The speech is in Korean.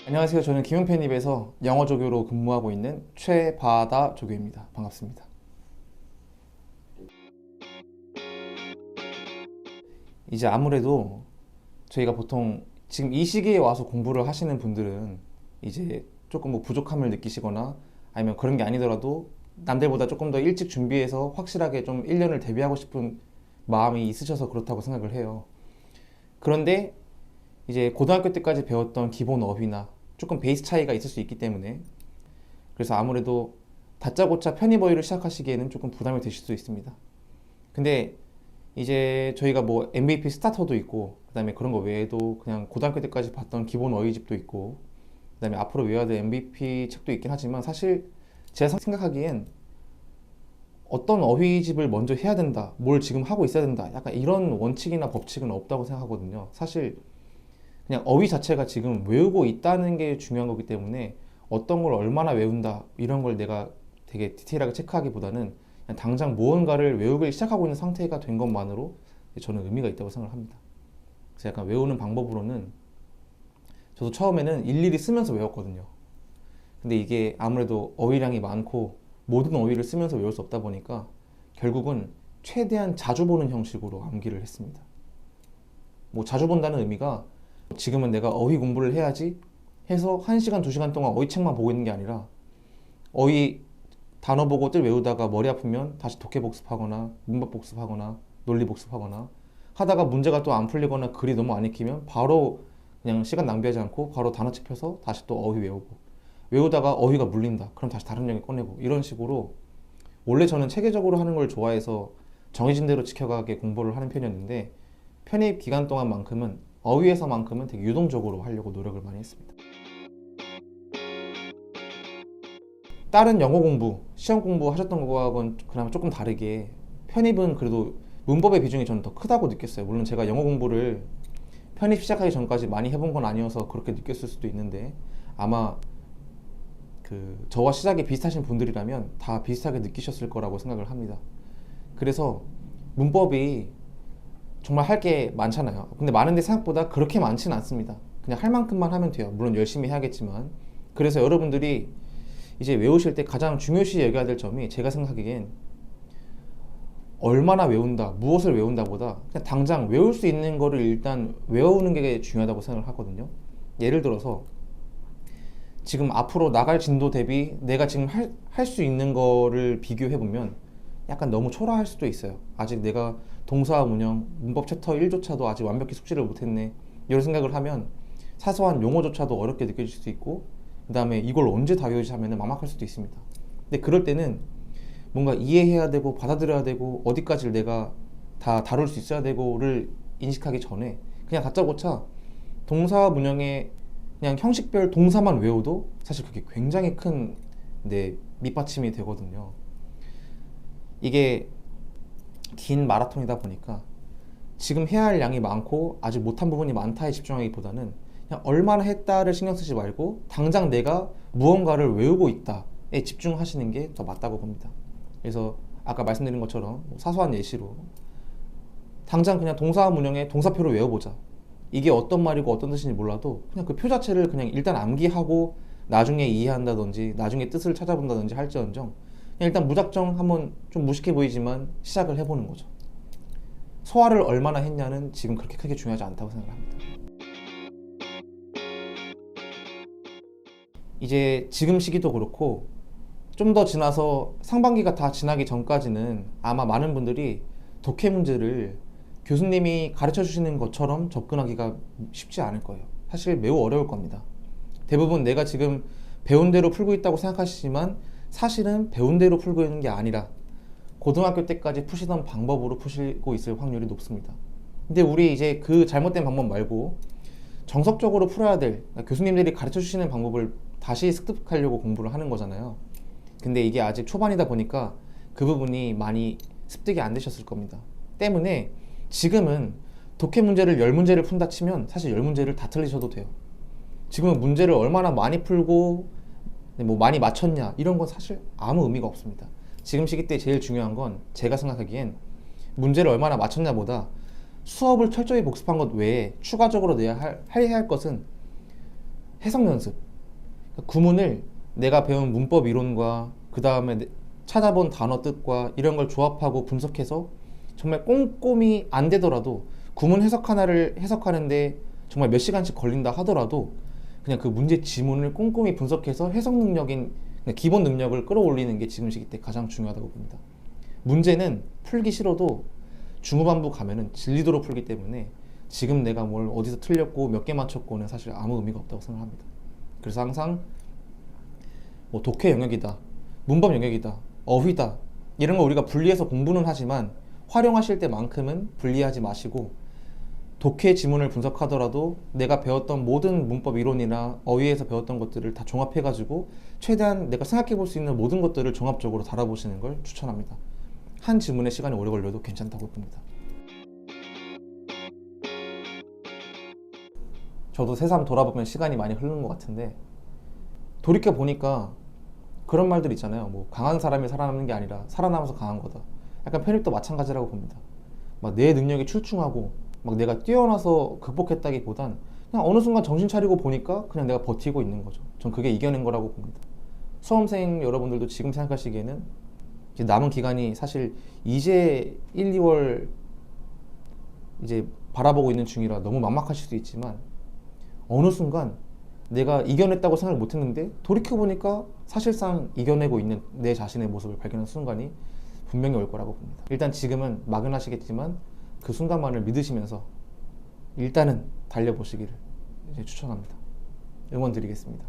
안녕하세요. 저는 김용편입에서 영어 조교로 근무하고 있는 최바다 조교입니다. 반갑습니다. 이제 아무래도 저희가 보통 지금 이 시기에 와서 공부를 하시는 분들은 이제 조금 뭐 부족함을 느끼시거나 아니면 그런 게 아니더라도 남들보다 조금 더 일찍 준비해서 확실하게 좀 1년을 대비하고 싶은 마음이 있으셔서 그렇다고 생각을 해요. 그런데 이제 고등학교 때까지 배웠던 기본 어휘나 조금 베이스 차이가 있을 수 있기 때문에 그래서 아무래도 다짜고짜 편입어휘를 시작하시기에는 조금 부담이 되실 수 있습니다. 근데 이제 저희가 뭐 MVP 스타터도 있고 그다음에 그런 거 외에도 그냥 고등학교 때까지 봤던 기본 어휘집도 있고 그다음에 앞으로 외워야 될 MVP 책도 있긴 하지만 사실 제가 생각하기엔 어떤 어휘집을 먼저 해야 된다, 뭘 지금 하고 있어야 된다, 약간 이런 원칙이나 법칙은 없다고 생각하거든요. 사실 그냥 어휘 자체가 지금 외우고 있다는 게 중요한 거기 때문에 어떤 걸 얼마나 외운다 이런 걸 내가 되게 디테일하게 체크하기보다는 그냥 당장 무언가를 외우기 시작하고 있는 상태가 된 것만으로 저는 의미가 있다고 생각을 합니다. 그래서 약간 외우는 방법으로는 저도 처음에는 일일이 쓰면서 외웠거든요. 근데 이게 아무래도 어휘량이 많고 모든 어휘를 쓰면서 외울 수 없다 보니까 결국은 최대한 자주 보는 형식으로 암기를 했습니다. 뭐 자주 본다는 의미가 지금은 내가 어휘 공부를 해야지 해서 1시간, 2시간 동안 어휘책만 보고 있는 게 아니라 어휘 단어 보고 뜰 외우다가 머리 아프면 다시 독해 복습하거나 문법 복습하거나 논리 복습하거나 하다가 문제가 또 안 풀리거나 글이 너무 안 익히면 바로 그냥 시간 낭비하지 않고 바로 단어책 펴서 다시 또 어휘 외우고 외우다가 어휘가 물린다 그럼 다시 다른 영역 꺼내고 이런 식으로 원래 저는 체계적으로 하는 걸 좋아해서 정해진 대로 지켜가게 공부를 하는 편이었는데 편입 기간 동안만큼은 어휘에서만큼은 되게 유동적으로 하려고 노력을 많이 했습니다. 다른 영어 공부, 시험 공부 하셨던 거하고는 그나마 조금 다르게 편입은 그래도 문법의 비중이 저는 더 크다고 느꼈어요. 물론 제가 영어 공부를 편입 시작하기 전까지 많이 해본 건 아니어서 그렇게 느꼈을 수도 있는데 아마 저와 시작이 비슷하신 분들이라면 다 비슷하게 느끼셨을 거라고 생각을 합니다. 그래서 문법이 정말 할 게 많잖아요. 근데 많은데 생각보다 그렇게 많지는 않습니다. 그냥 할 만큼만 하면 돼요. 물론 열심히 해야겠지만. 그래서 여러분들이 이제 외우실 때 가장 중요시 여겨야 될 점이 제가 생각하기엔 얼마나 외운다, 무엇을 외운다 보다 그냥 당장 외울 수 있는 거를 일단 외우는 게 중요하다고 생각을 하거든요. 예를 들어서 지금 앞으로 나갈 진도 대비 내가 지금 할 수 있는 거를 비교해보면 약간 너무 초라할 수도 있어요. 아직 내가 동사 운영, 문법 챕터 1조차도 아직 완벽히 숙지를 못했네 이런 생각을 하면 사소한 용어조차도 어렵게 느껴질 수 있고 그 다음에 이걸 언제 다 외우지 하면 막막할 수도 있습니다. 근데 그럴 때는 뭔가 이해해야 되고 받아들여야 되고 어디까지를 내가 다 다룰 수 있어야 되고를 인식하기 전에 그냥 다짜고짜 동사 문형의 그냥 형식별 동사만 외워도 사실 그게 굉장히 큰 밑받침이 되거든요. 이게 긴 마라톤이다 보니까 지금 해야 할 양이 많고 아직 못한 부분이 많다에 집중하기보다는 그냥 얼마나 했다를 신경 쓰지 말고 당장 내가 무언가를 외우고 있다에 집중하시는 게 더 맞다고 봅니다. 그래서 아까 말씀드린 것처럼 사소한 예시로 당장 그냥 동사 문형의 동사표를 외워보자. 이게 어떤 말이고 어떤 뜻인지 몰라도 그냥 그 표 자체를 그냥 일단 암기하고 나중에 이해한다든지 나중에 뜻을 찾아본다든지 할지언정 그냥 일단 무작정 한번 좀 무식해 보이지만 시작을 해보는 거죠. 소화를 얼마나 했냐는 지금 그렇게 크게 중요하지 않다고 생각합니다. 이제 지금 시기도 그렇고 좀 더 지나서 상반기가 다 지나기 전까지는 아마 많은 분들이 독해 문제를 교수님이 가르쳐 주시는 것처럼 접근하기가 쉽지 않을 거예요. 사실 매우 어려울 겁니다. 대부분 내가 지금 배운 대로 풀고 있다고 생각하시지만 사실은 배운 대로 풀고 있는 게 아니라 고등학교 때까지 푸시던 방법으로 푸시고 있을 확률이 높습니다. 근데 우리 이제 그 잘못된 방법 말고 정석적으로 풀어야 될 그러니까 교수님들이 가르쳐 주시는 방법을 다시 습득하려고 공부를 하는 거잖아요. 근데 이게 아직 초반이다 보니까 그 부분이 많이 습득이 안 되셨을 겁니다. 때문에 지금은 독해 문제를 10문제를 푼다 치면 사실 10문제를 다 틀리셔도 돼요. 지금은 문제를 얼마나 많이 풀고 뭐 많이 맞췄냐 이런 건 사실 아무 의미가 없습니다. 지금 시기 때 제일 중요한 건 제가 생각하기엔 문제를 얼마나 맞췄냐보다 수업을 철저히 복습한 것 외에 추가적으로 내야 해야 할 것은 해석 연습. 그러니까 구문을 내가 배운 문법 이론과 그 다음에 찾아본 단어 뜻과 이런 걸 조합하고 분석해서 정말 꼼꼼히 안 되더라도 구문 해석 하나를 해석하는데 정말 몇 시간씩 걸린다 하더라도 그냥 그 문제 지문을 꼼꼼히 분석해서 해석 능력인 그냥 기본 능력을 끌어올리는 게 지금 시기 때 가장 중요하다고 봅니다. 문제는 풀기 싫어도 중후반부 가면은 질리도록 풀기 때문에 지금 내가 뭘 어디서 틀렸고 몇 개 맞췄고는 사실 아무 의미가 없다고 생각합니다. 그래서 항상 뭐 독해 영역이다, 문법 영역이다, 어휘다 이런 거 우리가 분리해서 공부는 하지만 활용하실 때만큼은 분리하지 마시고 독해 지문을 분석하더라도 내가 배웠던 모든 문법 이론이나 어휘에서 배웠던 것들을 다 종합해가지고 최대한 내가 생각해 볼 수 있는 모든 것들을 종합적으로 달아보시는 걸 추천합니다. 한 지문에 시간이 오래 걸려도 괜찮다고 봅니다. 저도 새삼 돌아보면 시간이 많이 흐르는 것 같은데 돌이켜 보니까 그런 말들 있잖아요. 뭐 강한 사람이 살아남는 게 아니라 살아남아서 강한 거다. 약간 편입도 마찬가지라고 봅니다. 막 내 능력이 출중하고 막 내가 뛰어나서 극복했다기보단 그냥 어느 순간 정신 차리고 보니까 그냥 내가 버티고 있는 거죠. 전 그게 이겨낸 거라고 봅니다. 수험생 여러분들도 지금 생각하시기에는 이제 남은 기간이 사실 이제 1, 2월 이제 바라보고 있는 중이라 너무 막막하실 수도 있지만 어느 순간 내가 이겨냈다고 생각을 못했는데 돌이켜보니까 사실상 이겨내고 있는 내 자신의 모습을 발견한 순간이 분명히 올 거라고 봅니다. 일단 지금은 막연하시겠지만 그 순간만을 믿으시면서 일단은 달려보시기를 이제 추천합니다. 응원 드리겠습니다.